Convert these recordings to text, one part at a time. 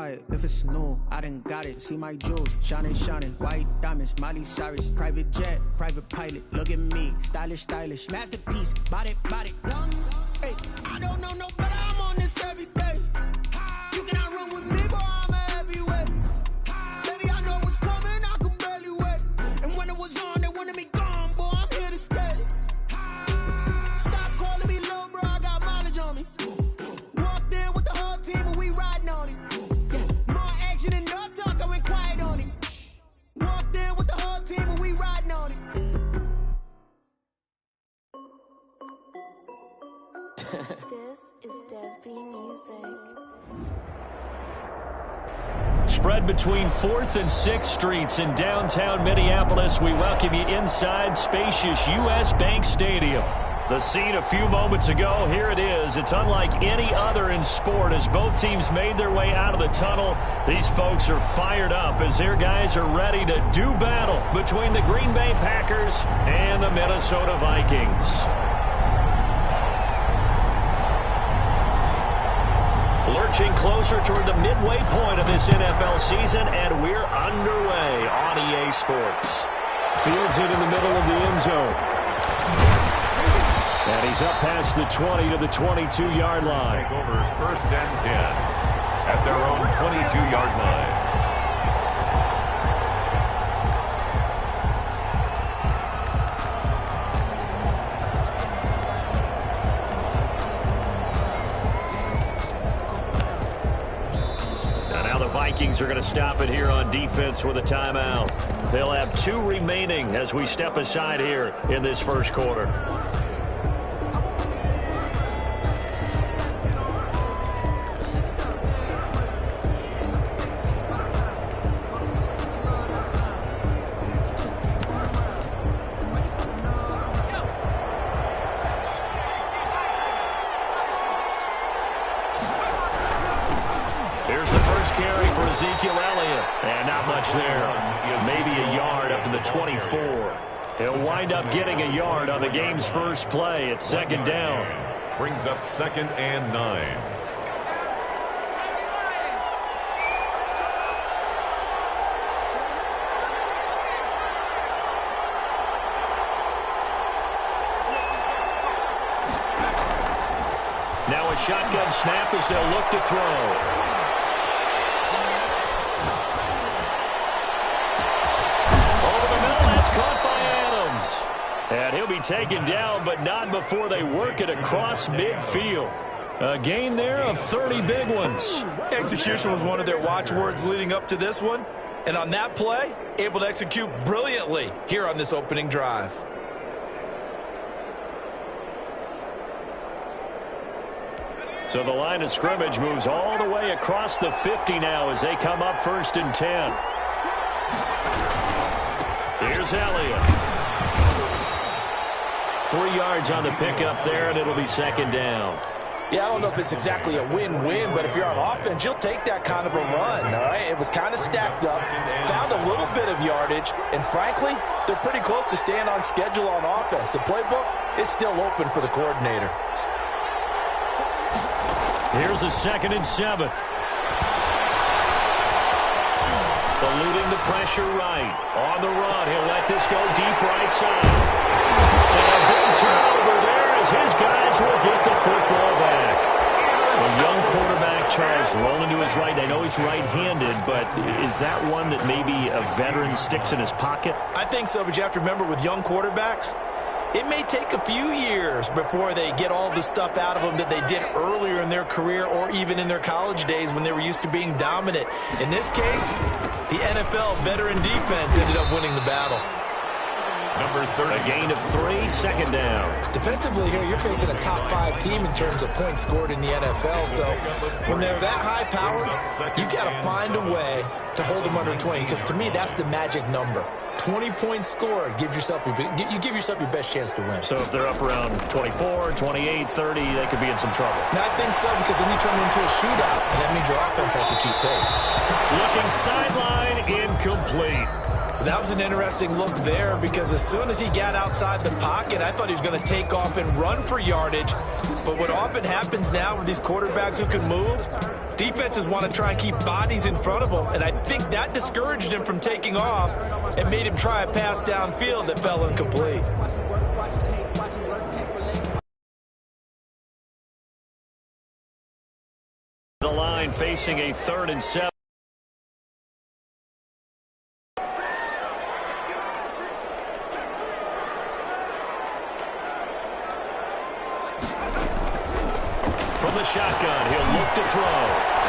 quiet. If it's new, I done got it. See my jewels, shining, shining. White diamonds, Miley Cyrus. Private jet, private pilot. Look at me, stylish, stylish. Masterpiece, body, body. Hey, I don't know no better. I'm on this every day. You cannot run with me, boy. I'm a heavyweight. Baby, I know what's coming. I could barely wait. And when it was on, they wanted me gone, boy. I'm here to stay. Stop calling me little bro. I got mileage on me. Walked in with the whole team and we riding on it. More action than no talk. I went quiet on it. Walked in with the whole team and we riding on it. This is Dev B Music. Spread between 4th and 6th Streets in downtown Minneapolis. We welcome you inside spacious U.S. Bank Stadium. The scene a few moments ago, here it is. It's unlike any other in sport as both teams made their way out of the tunnel. These folks are fired up as their guys are ready to do battle between the Green Bay Packers and the Minnesota Vikings. Lurching closer toward the midway point of this NFL season, and we're underway on EA Sports. Fields it in the middle of the end zone. And he's up past the 20 to the 22-yard line. Take over 1st and 10 at their own 22-yard line. Vikings are going to stop it here on defense with a timeout. They'll have 2 remaining as we step aside here in this first quarter. Ezekiel Elliott, and not much there. Maybe a yard up to the 24. He'll wind up getting a yard on the game's first play. It's 2nd down. Brings up 2nd and 9. Now a shotgun snap as they'll look to throw. Caught by Adams. And he'll be taken down, but not before they work it across midfield. A gain there of 30 big ones. Execution was one of their watchwords leading up to this one. And on that play, able to execute brilliantly here on this opening drive. So the line of scrimmage moves all the way across the 50 now as they come up 1st and 10. Here's Elliott. 3 yards on the pickup there, and it'll be 2nd down. Yeah, I don't know if it's exactly a win-win, but if you're on offense, you'll take that kind of a run, all right? It was kind of stacked up, found a little bit of yardage, and frankly, they're pretty close to staying on schedule on offense. The playbook is still open for the coordinator. Here's a 2nd and 7. Eluding the pressure right. On the run, he'll let this go deep right side. And a big turnover there as his guys will get the football back. A young quarterback, Charles, rolling to his right. I know he's right-handed, but is that one that maybe a veteran sticks in his pocket? I think so, but you have to remember with young quarterbacks, it may take a few years before they get all the stuff out of them that they did earlier in their career or even in their college days when they were used to being dominant. In this case, the NFL veteran defense ended up winning the battle. Number 30. A gain of 3, 2nd down. Defensively here, you're facing a top 5 team in terms of points scored in the NFL. So when they're that high powered, you got to find a way to hold them under 20. Because to me, that's the magic number. 20 points scored gives yourself you give yourself your best chance to win. So if they're up around 24, 28, 30, they could be in some trouble. No, I think so, because then you turn it into a shootout, and that means your offense has to keep pace. Looking sideline, incomplete. That was an interesting look there because as soon as he got outside the pocket, I thought he was going to take off and run for yardage. But what often happens now with these quarterbacks who can move, defenses want to try and keep bodies in front of them, and I think that discouraged him from taking off and made him try a pass downfield that fell incomplete. The line facing a 3rd and 7. From the shotgun, he'll look to throw.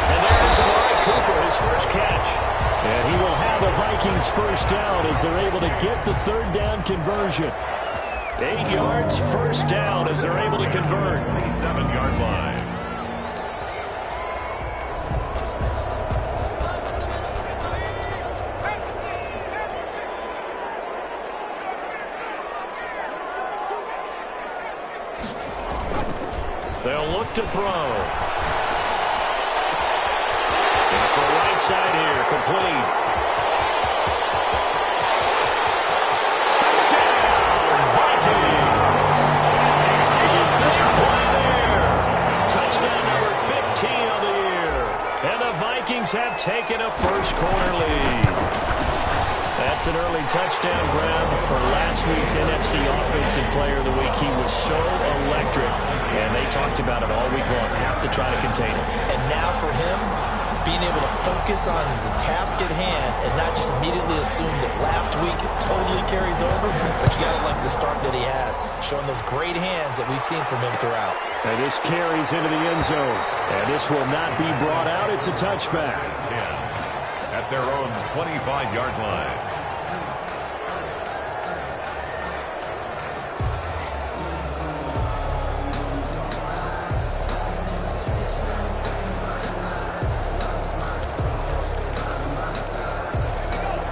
And there's Amari Cooper, his first catch. And he will have the Vikings first down as they're able to get the 3rd down conversion. 8 yards, first down as they're able to convert. 7-yard line. They'll look to throw. And for right side here, complete. Touchdown, Vikings! Big play there. Touchdown number 15 on the year. And the Vikings have taken a first-quarter lead. That's an early touchdown grab for last week's NFC Offensive Player of the Week. He was so electric, and they talked about it all week long. Have to try to contain him. And now for him, being able to focus on the task at hand and not just immediately assume that last week it totally carries over, but you got to like the start that he has, showing those great hands that we've seen from him throughout. And this carries into the end zone, and this will not be brought out. It's a touchback. 10 at their own 25-yard line.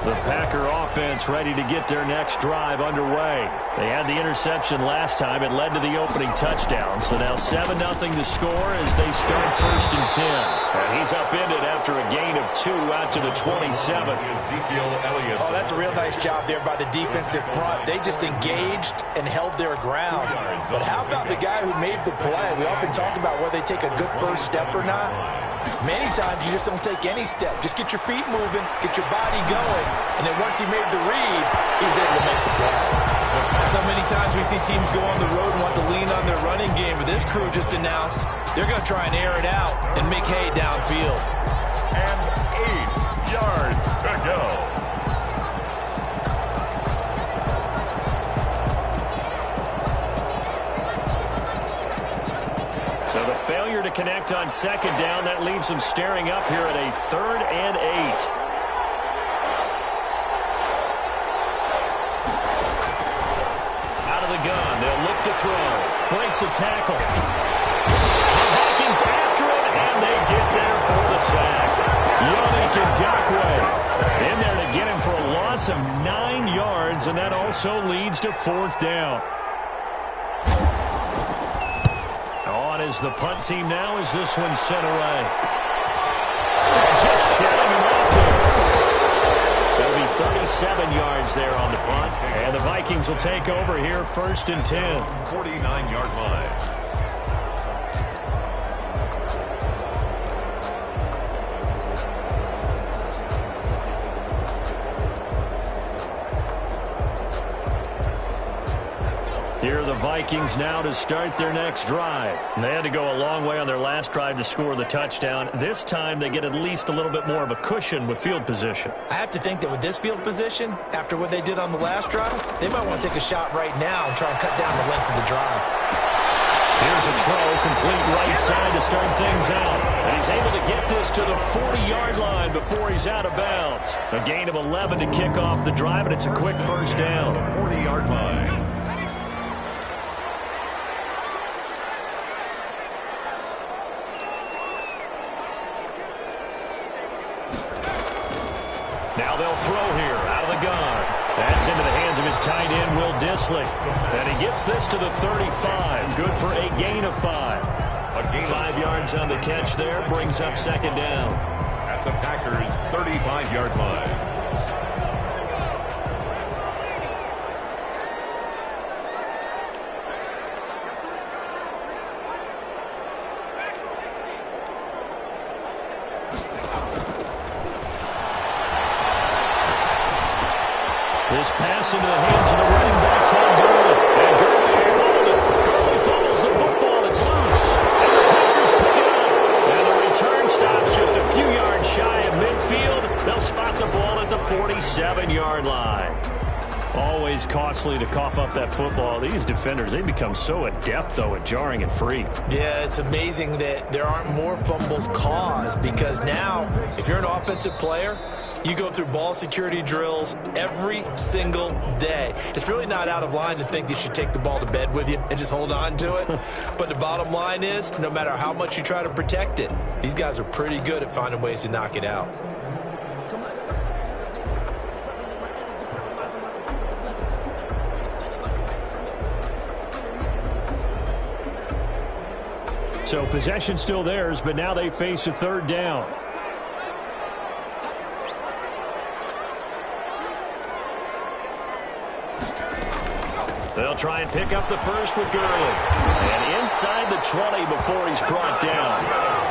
The Packer offense ready to get their next drive underway. They had the interception last time. It led to the opening touchdown. So now 7-0 to score as they start 1st and 10. And he's upended after a gain of 2 out to the 27. Ezekiel Elliott. Oh, that's a real nice job there by the defensive front. They just engaged and held their ground. But how about the guy who made the play? We often talk about whether they take a good first step or not. Many times you just don't take any step. Just get your feet moving, get your body going, and then once he made the read, he was able to make the play. So many times we see teams go on the road and want to lean on their running game, but this crew just announced they're going to try and air it out and make hay downfield. And 8 yards to go. So the failure to connect on 2nd down, that leaves them staring up here at a 3rd and 8. Out of the gun, they'll look to throw. Breaks a tackle. The Vikings after it, and they get there for the sack. Yannick Ngakoue in there to get him for a loss of 9 yards, and that also leads to 4th down. As the punt team now as this one sent away. Just shedding him off there. That'll be 37 yards there on the punt. And the Vikings will take over here 1st and 10. 49-yard line. Here are the Vikings now to start their next drive. And they had to go a long way on their last drive to score the touchdown. This time they get at least a little bit more of a cushion with field position. I have to think that with this field position, after what they did on the last drive, they might want to take a shot right now and try and cut down the length of the drive. Here's a throw, complete right side to start things out. And he's able to get this to the 40-yard line before he's out of bounds. A gain of 11 to kick off the drive, and it's a quick first down. 40-yard line. Now they'll throw here out of the gun. That's into the hands of his tight end, Will Dissly. And he gets this to the 35. Good for a gain of 5. 5 yards on the catch there. Brings up 2nd down. At the Packers' 35-yard line. This pass into the hands of the running back, Todd Gurley. And Gurley fumbles the football. It's loose. And the Packers pick it up. And the return stops just a few yards shy of midfield. They'll spot the ball at the 47-yard line. Always costly to cough up that football. These defenders, they become so adept, though, at jarring and free. Yeah, it's amazing that there aren't more fumbles caused, because now, if you're an offensive player, you go through ball security drills every single day. It's really not out of line to think that you should take the ball to bed with you and just hold on to it. But the bottom line is, no matter how much you try to protect it, these guys are pretty good at finding ways to knock it out. So possession still theirs, but now they face a third down. They'll try and pick up the first with Gurley. And inside the 20 before he's brought down.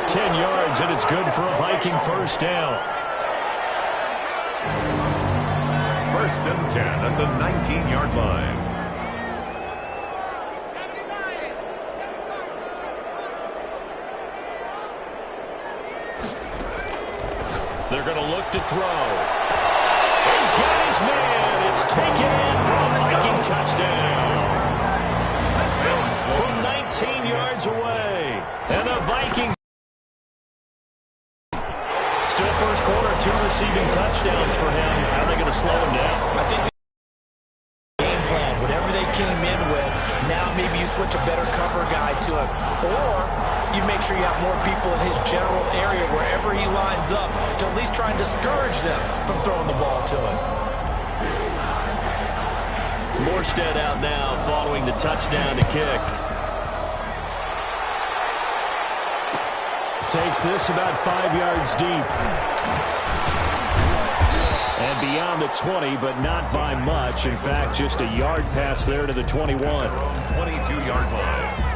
10 yards, and it's good for a Viking first down. First and 10 at the 19-yard line. They're going to look to throw. He's got his man. It's taken in for a Viking touchdown. From 19 yards away. And the Vikings still first quarter, 2 receiving touchdowns for him. How are they going to slow him down? I think the game plan, whatever they came in with, now maybe you switch a better cover guy to him. Or you make sure you have more people in his general area wherever he lines up to at least try and discourage them from throwing the ball to him. Morstead out now following the touchdown to kick. Takes this about 5 yards deep. And beyond the 20, but not by much. In fact, just a yard pass there to the 21. 22-yard line.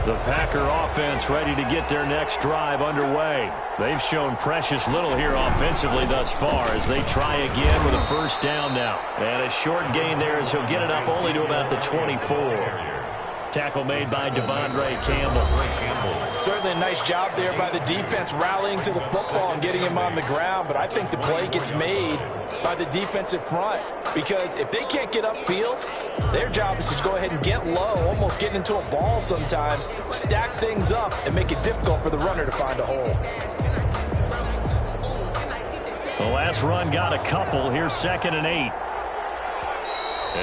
The Packer offense ready to get their next drive underway. They've shown precious little here offensively thus far as they try again with a first down now. And a short gain there as he'll get it up only to about the 24. Tackle made by Devondre Campbell. Certainly a nice job there by the defense rallying to the football and getting him on the ground. But I think the play gets made by the defensive front, because if they can't get upfield, their job is to go ahead and get low, almost get into a ball sometimes, stack things up, and make it difficult for the runner to find a hole. The last run got a couple. Here's 2nd and 8.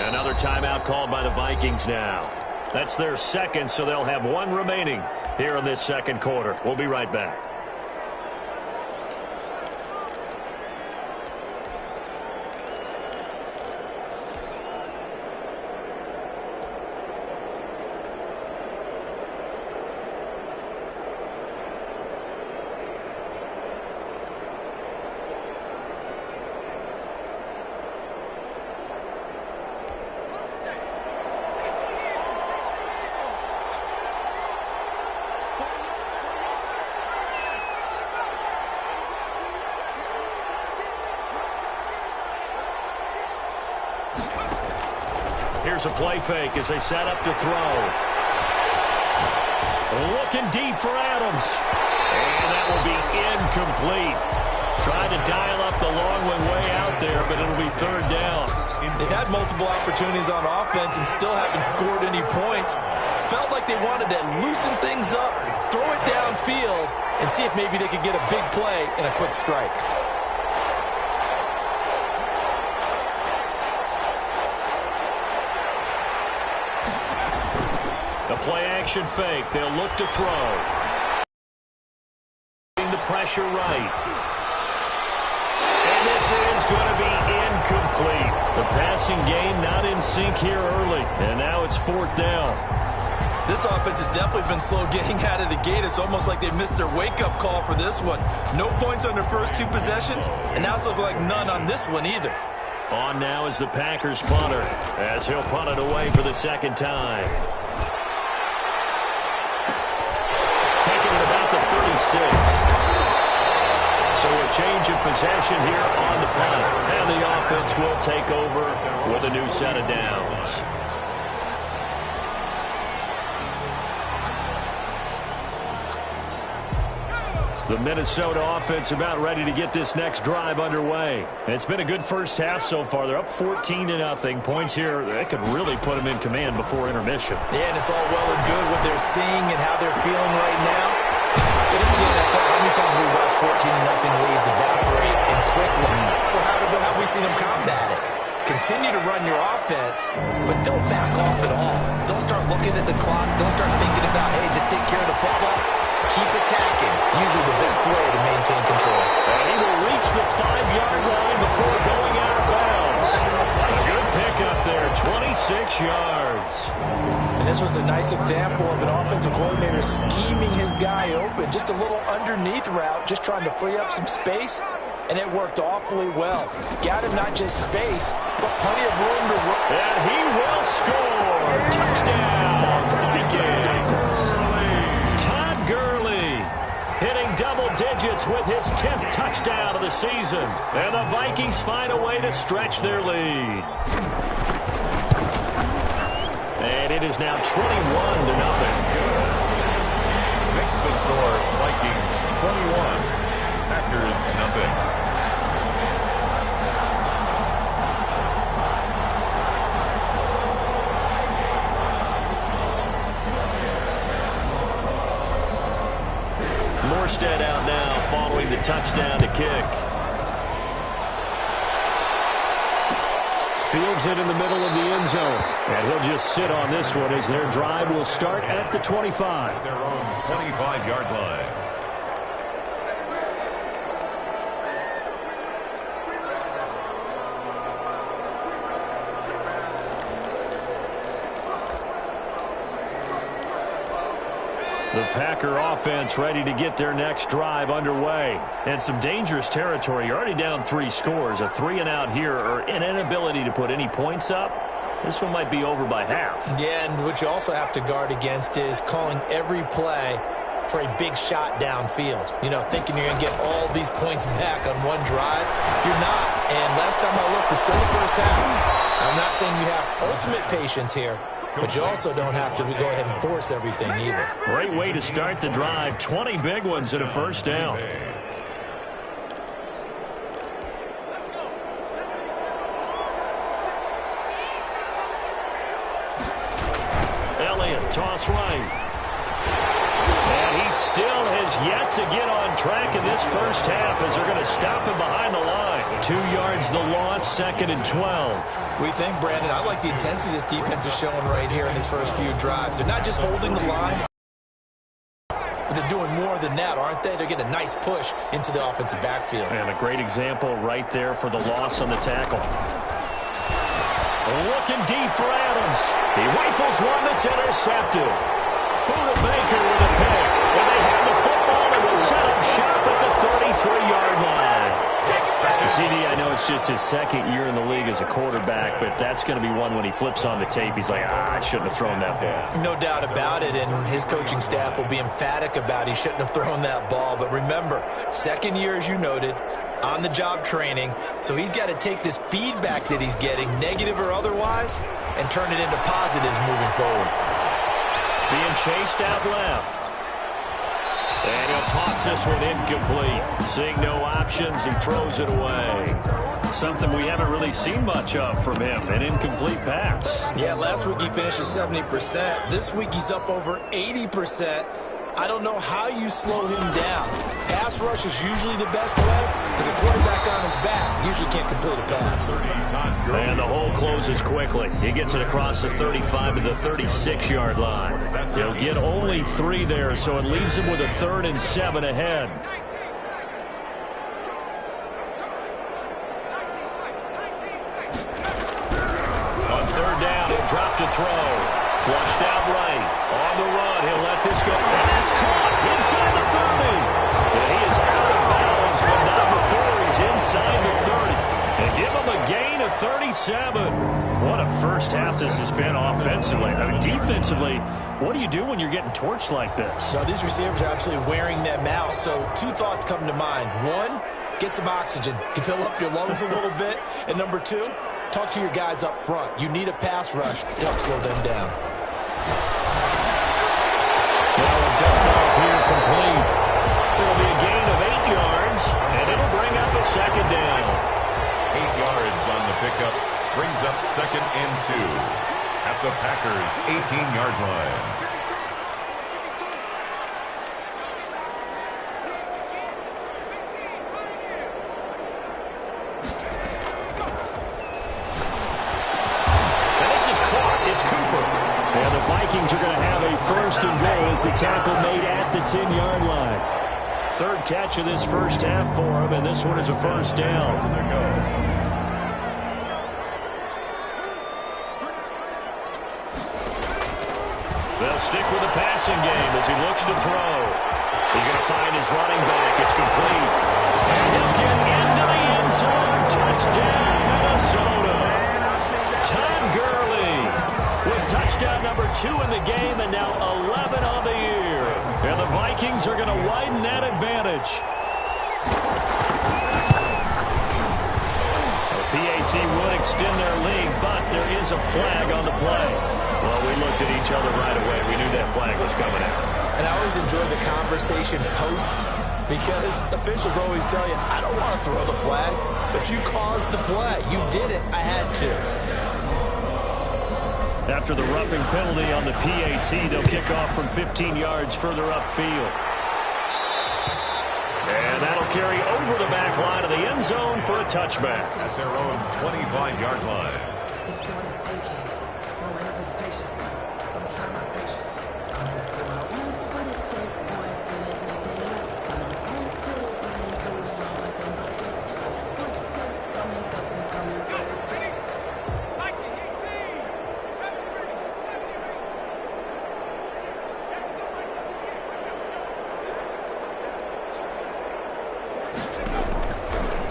Another timeout called by the Vikings now. That's their second, so they'll have 1 remaining here in this second quarter. We'll be right back. Here's a play fake as they set up to throw. Looking deep for Adams. And that will be incomplete. Trying to dial up the long one way out there, but it'll be 3rd down. They've had multiple opportunities on offense and still haven't scored any points. Felt like they wanted to loosen things up, throw it downfield, and see if maybe they could get a big play and a quick strike. The play-action fake. They'll look to throw. The pressure right. And this is going to be incomplete. The passing game not in sync here early. And now it's 4th down. This offense has definitely been slow getting out of the gate. It's almost like they missed their wake-up call for this one. No points on their first 2 possessions, and now it's looking like none on this one either. On now is the Packers punter, as he'll punt it away for the 2nd time. Taken at about the 36. So a change of possession here on the punt. And the offense will take over with a new set of downs. The Minnesota offense about ready to get this next drive underway. It's been a good first half so far. They're up 14-0. Points here, that could really put them in command before intermission. Yeah, and it's all well and good what they're seeing and how they're feeling right now. But it's the NFL. How many times have we watched 14-0 leads evaporate and quickly? So how have we seen them combat it? Continue to run your offense, but don't back off at all. Don't start looking at the clock. Don't start thinking about, hey, just take care of the football. Keep attacking. Usually the best way to maintain control. And he will reach the 5-yard line before going out of bounds. A good pickup there, 26 yards. And this was a nice example of an offensive coordinator scheming his guy open. Just a little underneath route, just trying to free up some space. And it worked awfully well. Got him not just space, but plenty of room to work. And he will score. Touchdown, Vikings. Todd Gurley hitting double digits with his 10th touchdown of the season. And the Vikings find a way to stretch their lead. And it is now 21-0. Makes the score Vikings 21, Packers nothing. Morstead out now following the touchdown to kick. Fields it in the middle of the end zone. And he'll just sit on this one as their drive will start at the 25. Their own 25-yard line. The Packer offense ready to get their next drive underway. And some dangerous territory. You're already down 3 scores. A 3-and-out here or an inability to put any points up. This one might be over by half. Yeah, and what you also have to guard against is calling every play for a big shot downfield. You know, thinking you're going to get all these points back on one drive. You're not. And last time I looked, it's still the first half. I'm not saying you have ultimate patience here, but you also don't have to go ahead and force everything either. Great way to start the drive. 20 big ones and a first down. Elliott, toss right. And he still has yet to get on track in this first half as they're going to stop him behind the line. 2 yards the loss, 2nd and 12. We think, Brandon, I like the intensity this defense is showing right here in these first few drives. They're not just holding the line, but they're doing more than that, aren't they? They're getting a nice push into the offensive backfield. And a great example right there for the loss on the tackle. Looking deep for Adams. He rifles one that's intercepted. Buda Baker with a pick. And they have the football and will set up shop at the 33-yard line. CD, I know it's just his 2nd year in the league as a quarterback, but that's going to be one when he flips on the tape. He's like, I shouldn't have thrown that ball. No doubt about it, and his coaching staff will be emphatic about he shouldn't have thrown that ball. But remember, 2nd year, as you noted, on-the-job training, so he's got to take this feedback that he's getting, negative or otherwise, and turn it into positives moving forward. Being chased out left. And he'll toss this one incomplete. Seeing no options, he throws it away. Something we haven't really seen much of from him, an incomplete pass. Yeah, last week he finished at 70%. This week he's up over 80%. I don't know how you slow him down. Pass rush is usually the best way because a quarterback on his back usually can't complete a pass. And the hole closes quickly. He gets it across the 35 to the 36-yard line. He'll get only 3 there, so it leaves him with a 3rd and 7 ahead. On 3rd down, he'll drop to throw. Flushed out right. On the run, he'll let this go. And that's caught inside the 30. And he is out of bounds, but not before he's inside the 30. And give him a gain of 37. What a first half this has been offensively. I mean, defensively, what do you do when you're getting torched like this? Now, these receivers are absolutely wearing them out. So 2 thoughts come to mind. 1, get some oxygen. You can fill up your lungs a little bit. And number 2, talk to your guys up front. You need a pass rush to help slow them down. Now a dump off here complete. It'll be a gain of 8 yards, and it'll bring up a second down. 8 yards on the pickup. Brings up 2nd and 2 at the Packers' 18-yard line. And this is caught. It's Cooper. And the Vikings are going to have a first and goal as the tackle made at the 10-yard line. 3rd catch of this first half for him, and this one is a first down. They'll stick with the passing game as he looks to throw. He's going to find his running back. It's complete. And he'll get into the end zone. Touchdown, Minnesota. Todd Gurley with touchdown number 2 in the game and now 11 on the year. And the Vikings are going to widen that advantage. The PAT would extend their lead, but there is a flag on the play. Well, we looked at each other right away. We knew that flag was coming out. And I always enjoy the conversation post because officials always tell you, I don't want to throw the flag, but you caused the play. You did it. I had to. After the roughing penalty on the PAT, they'll kick off from 15 yards further upfield. And that'll carry over the back line of the end zone for a touchback. At their own 25-yard line.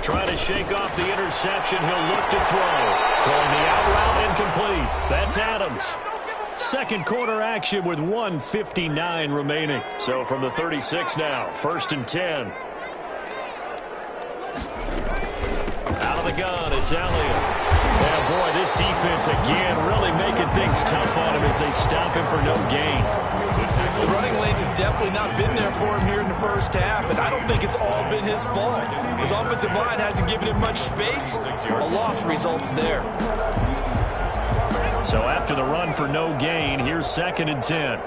Trying to shake off the interception. He'll look to throw. Throwing the out route incomplete. That's Adams. Second quarter action with 1:59 remaining. So from the 36 now, 1st and 10. Out of the gun, it's Elliott. Yeah, boy, this defense again really making things tough on him as they stop him for no gain. The running lanes have definitely not been there for him here in the first half, and I don't think it's all been his fault. His offensive line hasn't given him much space. A loss results there. So after the run for no gain, here's 2nd and 10.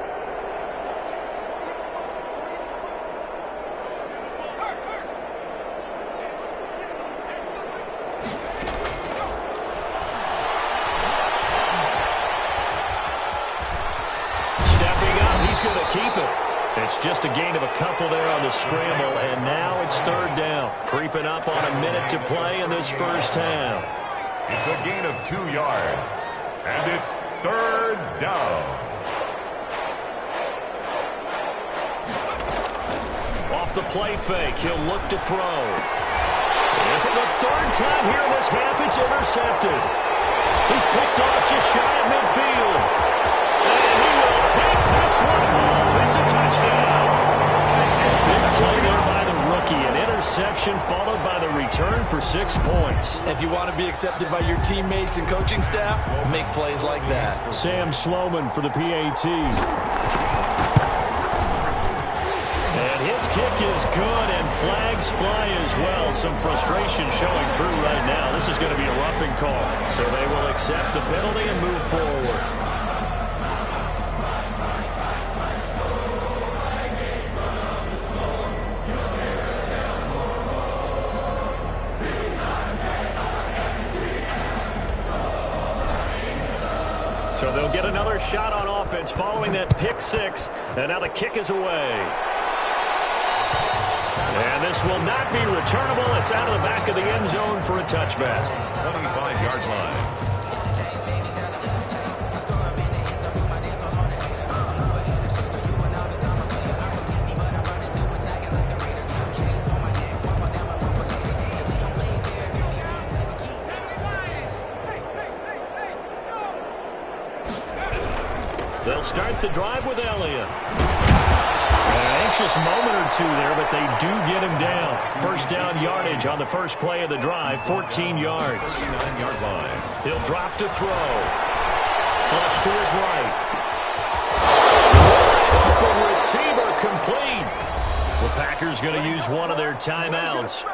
Going to keep it. It's just a gain of a couple there on the scramble, and now it's 3rd down. Creeping up on a minute to play in this first half. It's a gain of 2 yards, and it's 3rd down. Off the play fake, he'll look to throw. And for the 3rd time here in this half, it's intercepted. He's picked off just shy of midfield. And he will take this one home. It's a touchdown. Big play there by the rookie. An interception followed by the return for 6 points. If you want to be accepted by your teammates and coaching staff, make plays like that. Sam Sloman for the PAT. And his kick is good, and flags fly as well. Some frustration showing through right now. This is going to be a roughing call. So they will accept the penalty and move forward. So they'll get another shot on offense following that pick 6. And now the kick is away. And this will not be returnable. It's out of the back of the end zone for a touchback. 25-yard line. start the drive with Elliott. An anxious moment or two there, but they do get him down. First down yardage on the first play of the drive, 14 yards. 39-yard line. He'll drop to throw. Flush to his right. Open receiver complete. The Packers going to use one of their timeouts,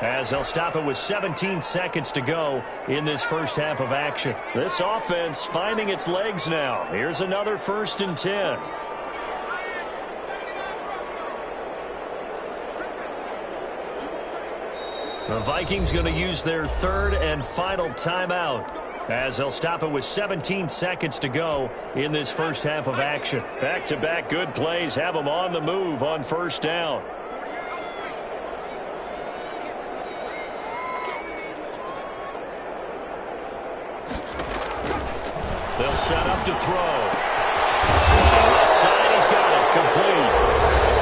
as they'll stop it with 17 seconds to go in this first half of action. This offense finding its legs now. Here's another 1st and 10. The Vikings going to use their 3rd and final timeout, as they'll stop it with 17 seconds to go in this first half of action. Back-to-back good plays have them on the move on 1st down. They'll set up to throw. Left side, he's got it. Complete.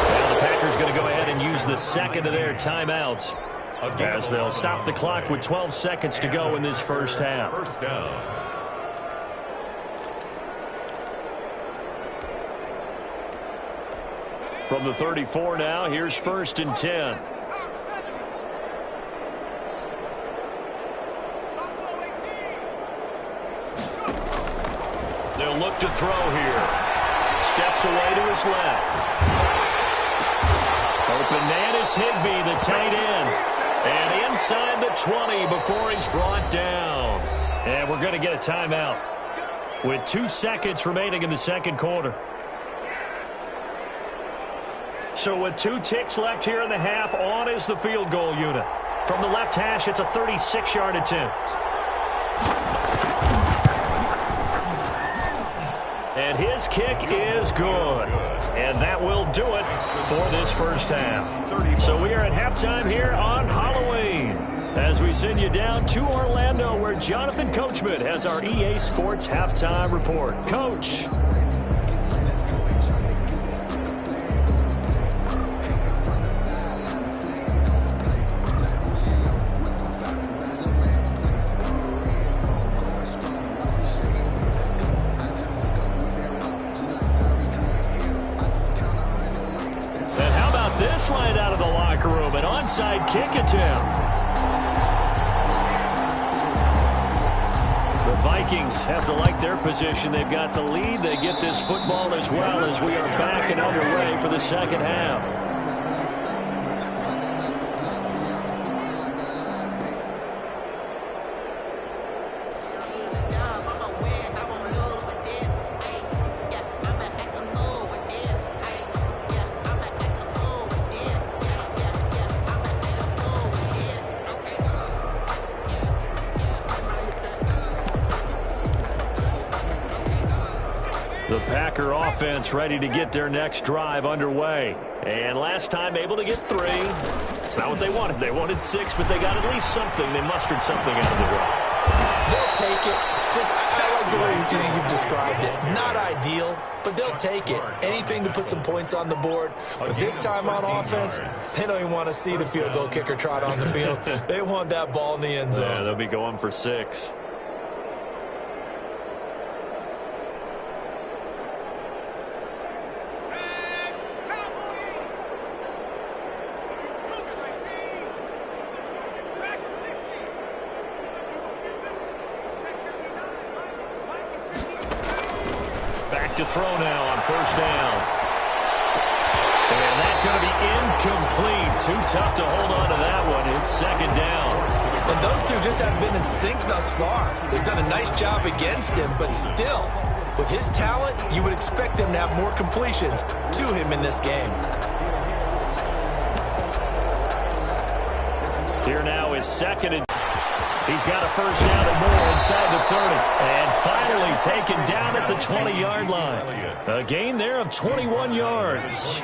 Now the Packers going to go ahead and use the 2nd of their timeouts, as they'll stop the clock with 12 seconds to go in this first half. First down. From the 34 now, here's 1st and 10. They'll look to throw here. Steps away to his left. Open man is Higbee, the tight end. And inside the 20 before he's brought down. And we're going to get a timeout with 2 seconds remaining in the second quarter. So with 2 ticks left here in the half, on is the field goal unit. From the left hash, it's a 36-yard attempt. And his kick is good. And that will do it for this first half. So we are at halftime here on Halloween, as we send you down to Orlando, where Jonathan Coachman has our EA Sports halftime report. Coach. This right out of the locker room, an onside kick attempt. The Vikings have to like their position. They've got the lead. They get this football as well, as we are back and underway for the second half. The Packer offense ready to get their next drive underway. And last time able to get 3. It's not what they wanted. They wanted 6, but they got at least something. They mustered something out of the drive. They'll take it. I like the way you've described it. Not ideal, but they'll take it. Anything to put some points on the board. But this time on offense, they don't even want to see the field goal kicker trot on the field. They want that ball in the end zone. Yeah, they'll be going for 6. To throw now on first down. And that's going to be incomplete. Too tough to hold on to that one. It's second down. And those two just haven't been in sync thus far. They've done a nice job against him, but still, with his talent, you would expect them to have more completions to him in this game. Here now is second and he's got a first down and more inside the 30. And finally taken down at the 20-yard line. A gain there of 21 yards.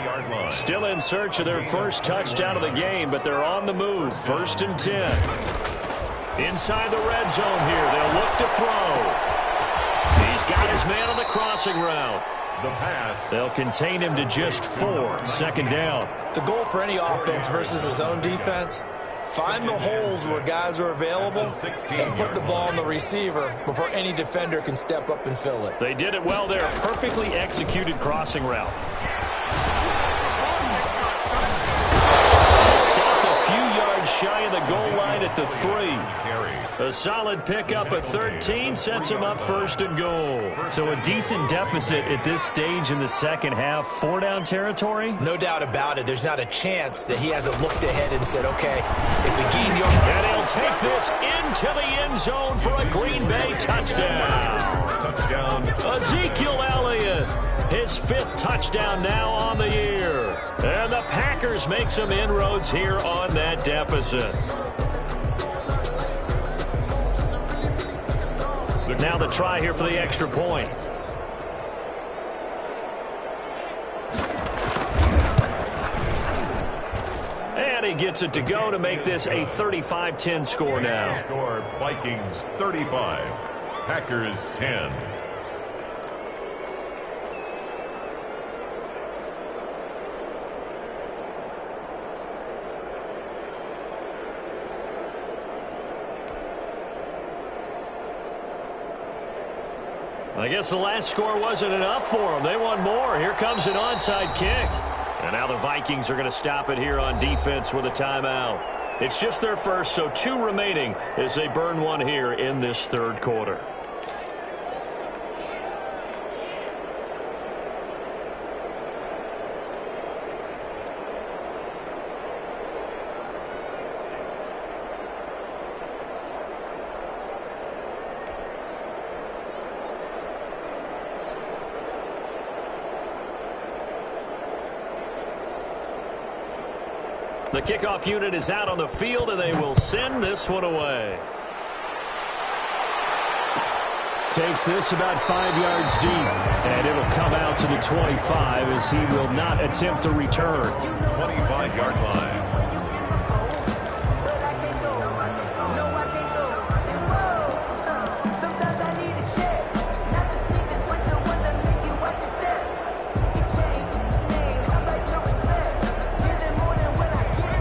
Still in search of their first touchdown of the game, but they're on the move. 1st and 10. Inside the red zone here. They'll look to throw. He's got his man on the crossing route. The pass. They'll contain him to just 4. Second down. The goal for any offense versus his own defense, Find the holes where guys are available and put the ball on the receiver before any defender can step up and fill it. They did it well there. Perfectly executed crossing route. Stopped a few yards shy of the goal line at the 3. A solid pickup of 13 sets him up first and goal. So a decent deficit at this stage in the second half. 4-down territory? No doubt about it. There's not a chance that he hasn't looked ahead and said, okay, if we gain your... And he'll take this into the end zone for a Green Bay touchdown. Touchdown. Ezekiel Elliott, his 5th touchdown now on the year. And the Packers make some inroads here on that deficit. Now the try here for the extra point. And he gets it to go to make this a 35-10 score now. Score Vikings 35, Packers 10. I guess the last score wasn't enough for them. They want more. Here comes an onside kick. And now the Vikings are going to stop it here on defense with a timeout. It's just their first, so 2 remaining as they burn one here in this third quarter. The kickoff unit is out on the field, and they will send this one away. Takes this about 5 yards deep, and it'll come out to the 25 as he will not attempt a return. 25-yard line.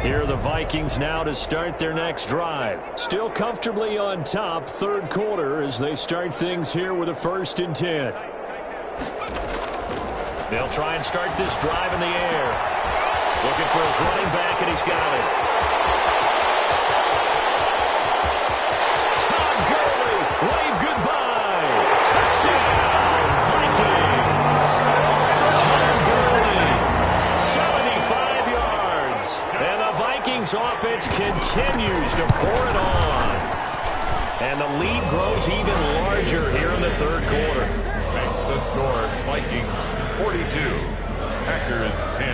Here are the Vikings now to start their next drive. Still comfortably on top, third quarter, as they start things here with a 1st and 10. They'll try and start this drive in the air. Looking for his running back, and he's got it. Todd Gurley, wave goodbye. Touchdown, Vikings. Todd Gurley, 75 yards. And the Vikings offense continues to pour it on. And the lead grows even larger here in the third quarter. Makes the score Vikings 42, Packers 10.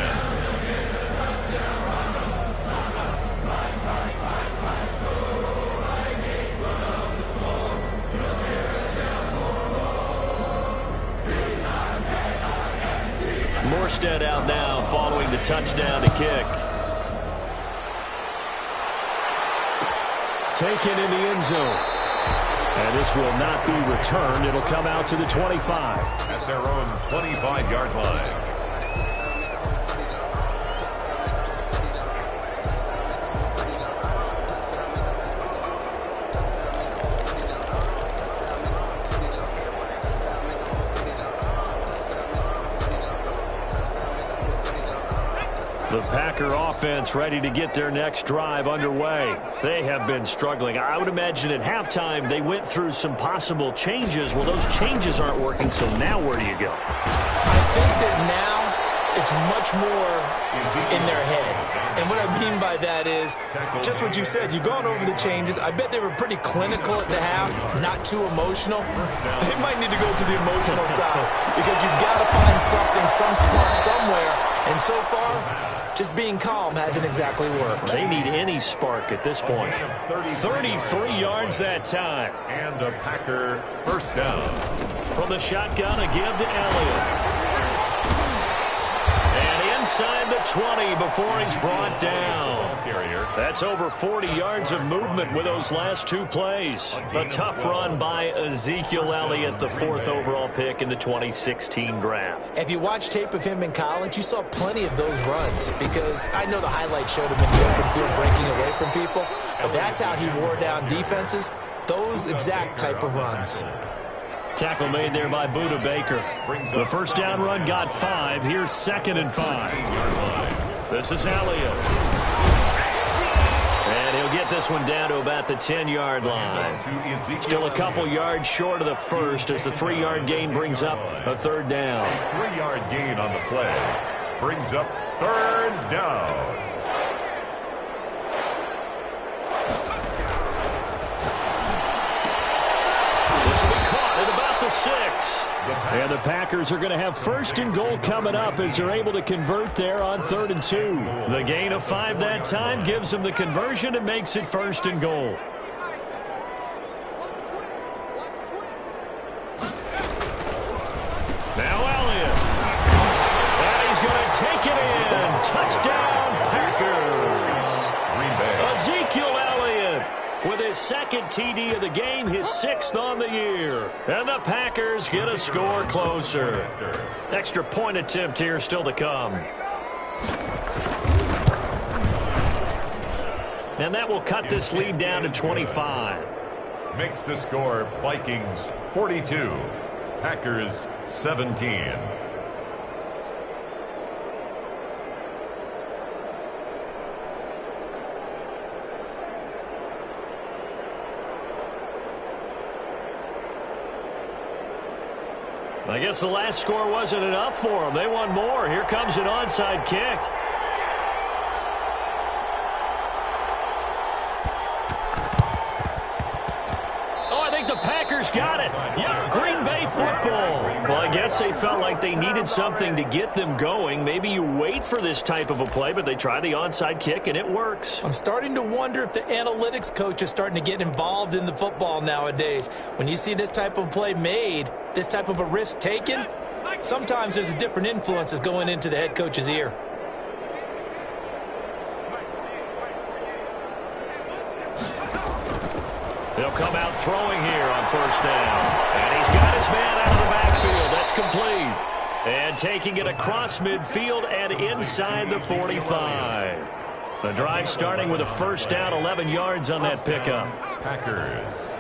Morstead out now following the touchdown to kick. Taken in the end zone. And this will not be returned. It'll come out to the 25. At their own 25-yard line. The Packer offense ready to get their next drive underway. They have been struggling. I would imagine at halftime they went through some possible changes. Well, those changes aren't working, so now where do you go? I think that now it's much more in their head. And what I mean by that is just what you said. You've gone over the changes. I bet they were pretty clinical at the half, not too emotional. They might need to go to the emotional side because you've got to find something, some spark somewhere. And so far, just being calm hasn't exactly worked. They need any spark at this point. 33 yards that time. And a Packer first down. From the shotgun, a give to Elliott. And inside the the 20 before he's brought down. That's over 40 yards of movement with those last two plays. A tough run by Ezekiel Elliott, the 4th overall pick in the 2016 draft. If you watch tape of him in college, you saw plenty of those runs, because I know the highlights showed him in the open field breaking away from people, but that's how he wore down defenses, those exact type of runs. Tackle made there by Budda Baker. The first down run got 5. Here's 2nd and 5. This is Elliott. And he'll get this one down to about the 10-yard line. Still a couple yards short of the first as the 3-yard gain brings up a 3rd down. 3-yard gain on the play brings up 3rd down. This will be caught at about the 6. And the Packers are going to have 1st and goal coming up as they're able to convert there on 3rd and 2. The gain of 5 that time gives them the conversion and makes it 1st and goal. Now Elliott. And he's going to take it in. Touchdown, Packers. Green Bay. Ezekiel Elliott with his 2nd TD of the game, his 6th on the year. And the Packers get a score closer. Extra point attempt here still to come. And that will cut this lead down to 25. Makes the score Vikings 42, Packers 17. I guess the last score wasn't enough for them. They want more. Here comes an onside kick. Oh, I think the Packers got it. Yep, Green Bay football. Well, I guess they felt like they needed something to get them going. Maybe you wait for this type of a play, but they try the onside kick, and it works. I'm starting to wonder if the analytics coach is starting to get involved in the football nowadays. When you see this type of play made, this type of a risk taken, sometimes there's a different influences going into the head coach's ear. They'll come out throwing here on 1st down. And he's got his man out of the backfield. That's complete. And taking it across midfield and inside the 45. The drive starting with a 1st down, 11 yards on that pickup. Packers.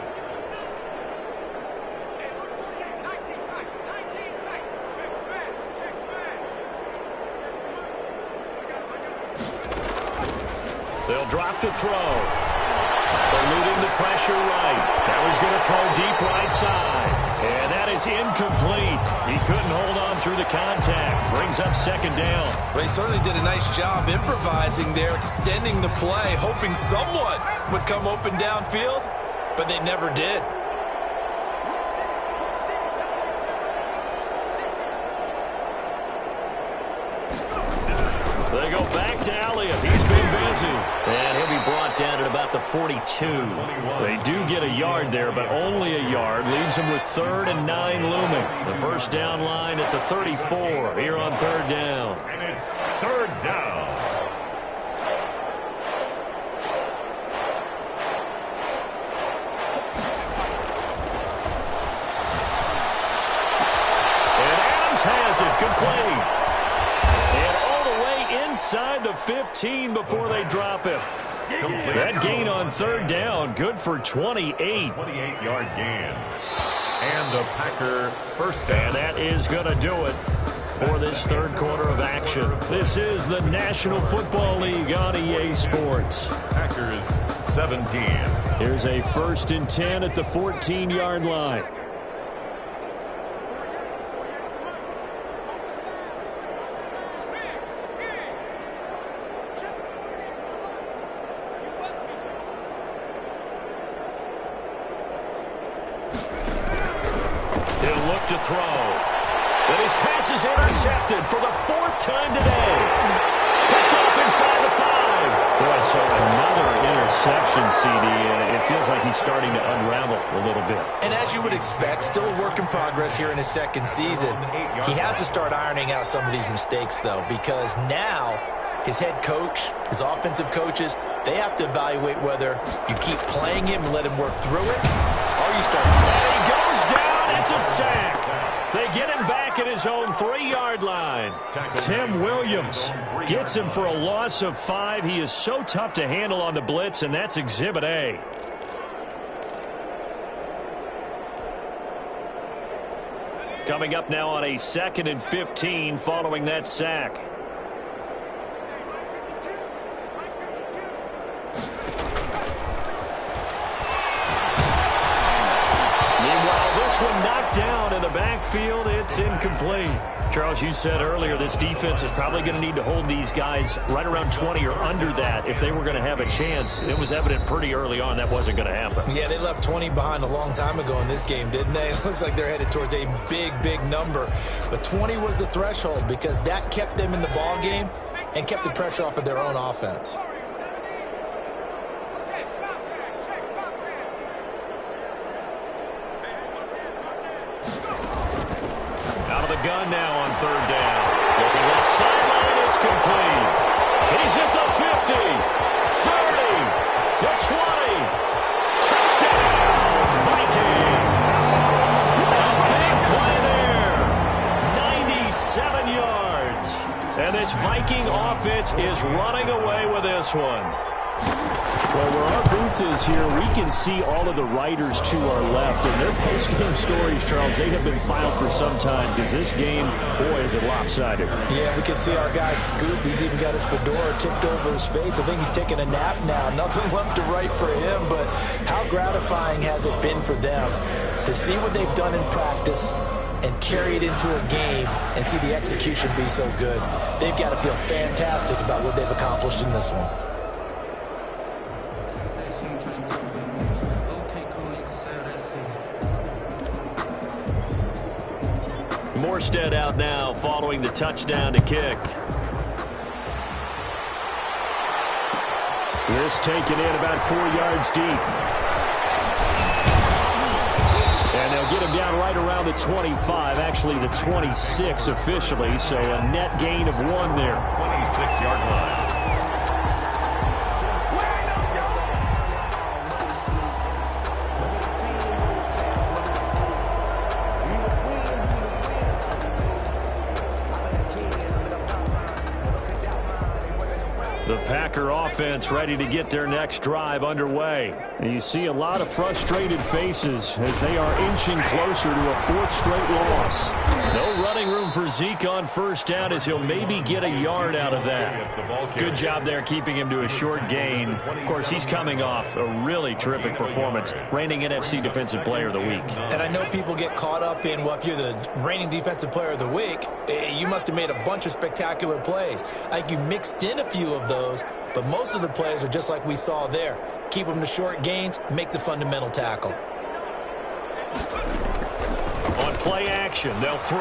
They'll drop to throw. Eluding the pressure right. That was going to throw deep right side. And that is incomplete. He couldn't hold on through the contact. Brings up 2nd down. They certainly did a nice job improvising there, extending the play, hoping someone would come open downfield, but they never did. They go back to Elliott. He's been busy. And he'll be brought down at about the 42. They do get a yard there, but only a yard. Leaves them with 3rd and 9 looming. The 1st down line at the 34 here on 3rd down. And it's 3rd down. And Adams has it. Good play. Inside the 15 before they drop him. That gain on 3rd down, good for 28. 28-yard gain. And a Packer 1st down. And that is going to do it for this 3rd quarter of action. This is the National Football League on EA Sports. Packers 17. Here's a 1st and 10 at the 14-yard line. To throw. But his pass is intercepted for the 4th time today. Picked off inside the 5. Boy, so another interception, CD, and it feels like he's starting to unravel a little bit. And as you would expect, still a work in progress here in his second season. He has to start ironing out some of these mistakes, though, because now his head coach, his offensive coaches, they have to evaluate whether you keep playing him and let him work through it, or you start. And he goes down. It's a sack. They get him back at his own 3-yard line. Tim Williams gets him for a loss of 5. He is so tough to handle on the blitz, and that's Exhibit A. Coming up now on a 2nd and 15 following that sack. One knocked down in the backfield. It's incomplete. Charles, you said earlier this defense is probably going to need to hold these guys right around 20 or under that if they were going to have a chance. It was evident pretty early on that wasn't going to happen. Yeah, they left 20 behind a long time ago in this game, didn't they? It looks like they're headed towards a big, big number. But 20 was the threshold because that kept them in the ball game and kept the pressure off of their own offense. Gun now on 3rd down. Looking left sideline, it's complete. He's at the 50, 30, the 20. Touchdown, Vikings. A big play there. 97 yards. And this Viking offense is running away with this one. Well, where our booth is here, we can see all of the writers to our left. And their post-game stories, Charles, they have been filed for some time because this game, boy, is it lopsided. Yeah, we can see our guy Scoop. He's even got his fedora tipped over his face. I think he's taking a nap now. Nothing left to write for him, but how gratifying has it been for them to see what they've done in practice and carry it into a game and see the execution be so good. They've got to feel fantastic about what they've accomplished in this one. Morstead out now following the touchdown to kick. This taken in about 4 yards deep. And they'll get him down right around the 25, actually the 26 officially, so a net gain of 1 there. 26-yard line. The Packer offense ready to get their next drive underway. And you see a lot of frustrated faces as they are inching closer to a 4th straight loss. No running room for Zeke on 1st down as he'll maybe get a yard out of that. Good job there keeping him to a short gain. Of course, he's coming off a really terrific performance, reigning NFC Defensive Player of the Week. And I know people get caught up in, well, if you're the reigning Defensive Player of the Week, you must have made a bunch of spectacular plays. I think you mixed in a few of those, but most of the plays are just like we saw there. Keep them to short gains, make the fundamental tackle. On play action, they'll throw.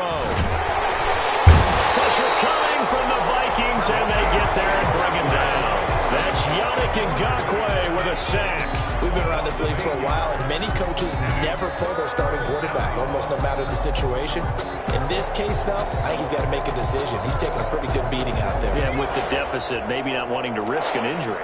Pressure coming from the Vikings, and they get there and bring him down. That's Yannick Ngakoue with a sack. We've been around this league for a while, and many coaches never pull their starting quarterback, almost no matter the situation. In this case, though, I think he's got to make a decision. He's taking a pretty good beating out there. Yeah, and with the deficit, maybe not wanting to risk an injury.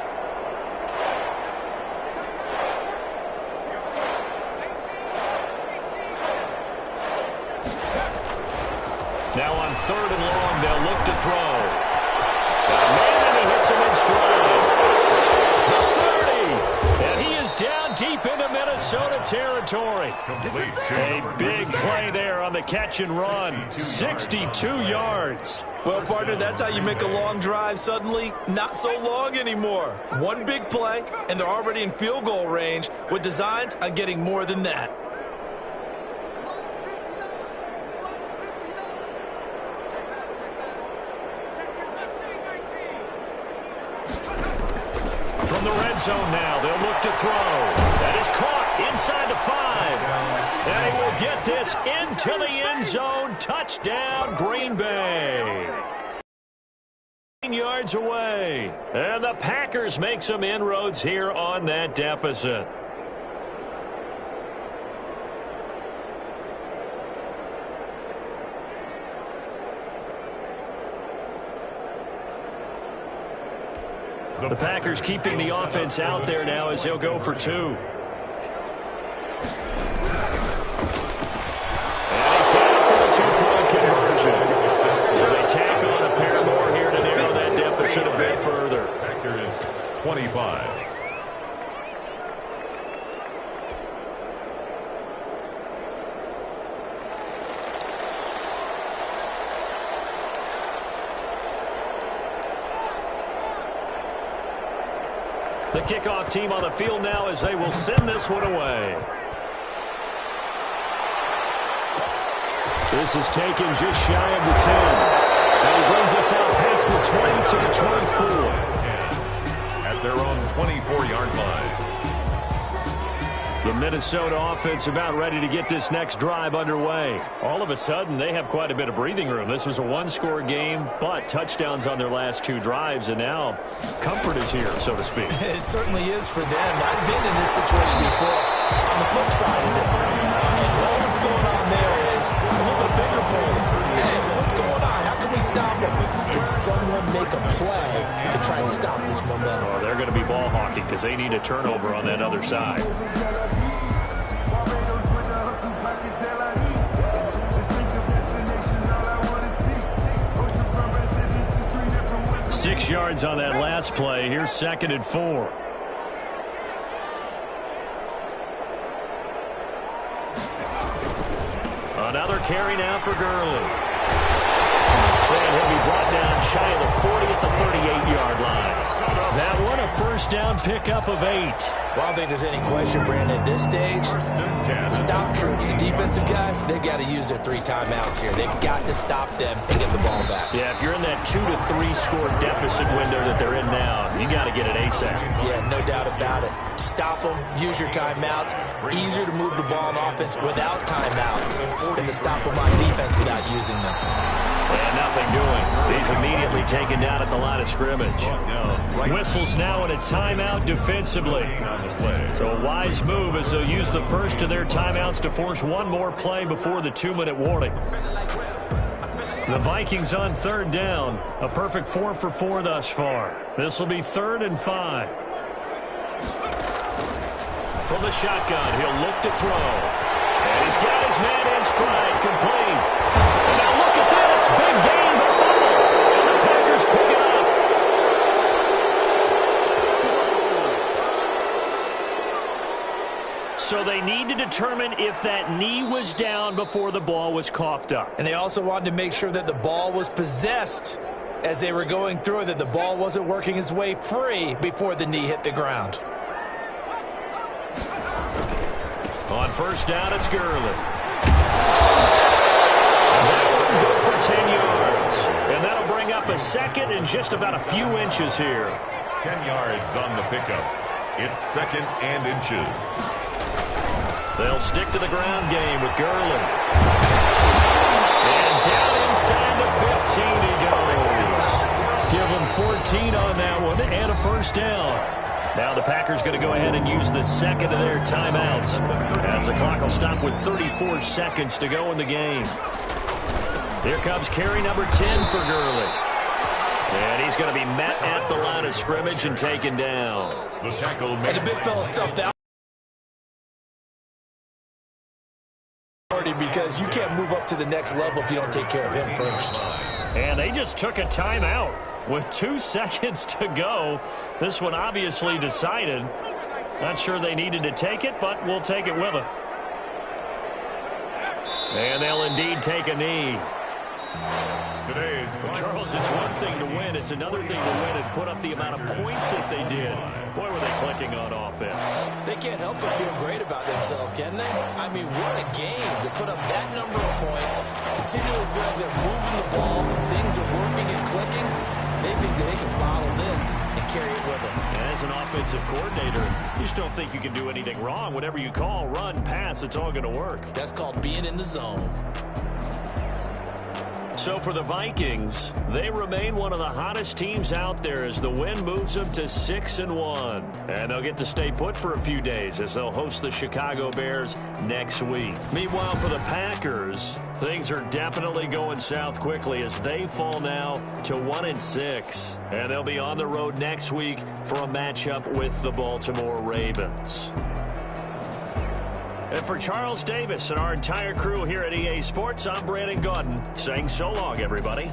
Now on 3rd and long, they'll look to throw. And he hits him in stride. The 30. And he is down deep into Minnesota territory. A big play there on the catch and run. 62 yards. Well, partner, that's how you make a long drive suddenly not so long anymore. One big play, and they're already in field goal range with designs on getting more than that. From the red zone now, they'll look to throw. That is caught inside the 5. And he will get this into the end zone. Touchdown, Green Bay. yards away. And the Packers make some inroads here on that deficit. The Packers keeping the offense out there now as they'll go for 2. And he's got it for the 2-point conversion. So they tack on a pair more here to narrow that deficit a bit further. Packers 25. The kickoff team on the field now as they will send this one away. This is taken just shy of the 10. And he brings us out past the 20 to the 24. At their own 24-yard line. The Minnesota offense about ready to get this next drive underway. All of a sudden, they have quite a bit of breathing room. This was a one-score game, but touchdowns on their last 2 drives, and now comfort is here, so to speak. It certainly is for them. I've been in this situation before on the flip side of this. And all that's going on there is a little bit of finger pointing. Hey, what's going on? How can we stop them? Can someone make a play to try and stop this momentum? Oh, they're going to be ball hawking because they need a turnover on that other side. 6 yards on that last play. Here's 2nd and 4. Another carry now for Gurley. And he'll be brought down shy of the 40 at the 38-yard line. That one a first down pickup of 8. Well, I don't think there's any question, Brandon, at this stage, the stop troops, the defensive guys, they've got to use their 3 timeouts here. They've got to stop them and get the ball back. Yeah, if you're in that 2 to 3 score deficit window that they're in now, you got to get it ASAP. Yeah, no doubt about it. Stop them, use your timeouts. Easier to move the ball on offense without timeouts than to stop them on defense without using them. And nothing doing. He's immediately taken down at the line of scrimmage. Whistles now in a timeout defensively. So a wise move as they'll use the first of their timeouts to force one more play before the 2-minute warning. The Vikings on 3rd down. A perfect 4 for 4 thus far. This will be 3rd and 5. From the shotgun, he'll look to throw. And he's got his man in stride, complete. And now look at this. Big gain, but fumble. And the Packers pick it up. So they need to determine if that knee was down before the ball was coughed up. And they also wanted to make sure that the ball was possessed as they were going through it, that the ball wasn't working its way free before the knee hit the ground. On 1st down, it's Gurley. Good for 10 yards. And that'll bring up a 2nd and just about a few inches here. 10 yards on the pickup. It's 2nd and inches. They'll stick to the ground game with Gurley. And down inside the 15 he goes. Give him 14 on that one and a 1st down. Now the Packers going to go ahead and use the 2nd of their timeouts as the clock will stop with 34 seconds to go in the game. Here comes carry number 10 for Gurley. And he's going to be met at the line of scrimmage and taken down. The tackle made. And the big fella stuffed out. Because you can't move up to the next level if you don't take care of him first. And they just took a timeout with 2 seconds to go. This one obviously decided. Not sure they needed to take it, but we'll take it with them. And they'll indeed take a knee. Today's Charles, it's one thing to win. It's another thing to win and put up the amount of points that they did. Boy, were they clicking on offense. They can't help but feel great about themselves, can they? I mean, what a game to put up that number of points, continually feel like they're moving the ball, things are working and clicking. They think that they can bottle this and carry it with them. And as an offensive coordinator, you just don't think you can do anything wrong. Whatever you call, run, pass, it's all going to work. That's called being in the zone. So for the Vikings, they remain one of the hottest teams out there as the win moves them to 6-1. And they'll get to stay put for a few days as they'll host the Chicago Bears next week. Meanwhile, for the Packers, things are definitely going south quickly as they fall now to 1-6. And they'll be on the road next week for a matchup with the Baltimore Ravens. And for Charles Davis and our entire crew here at EA Sports, I'm Brandon Gaudin saying so long, everybody.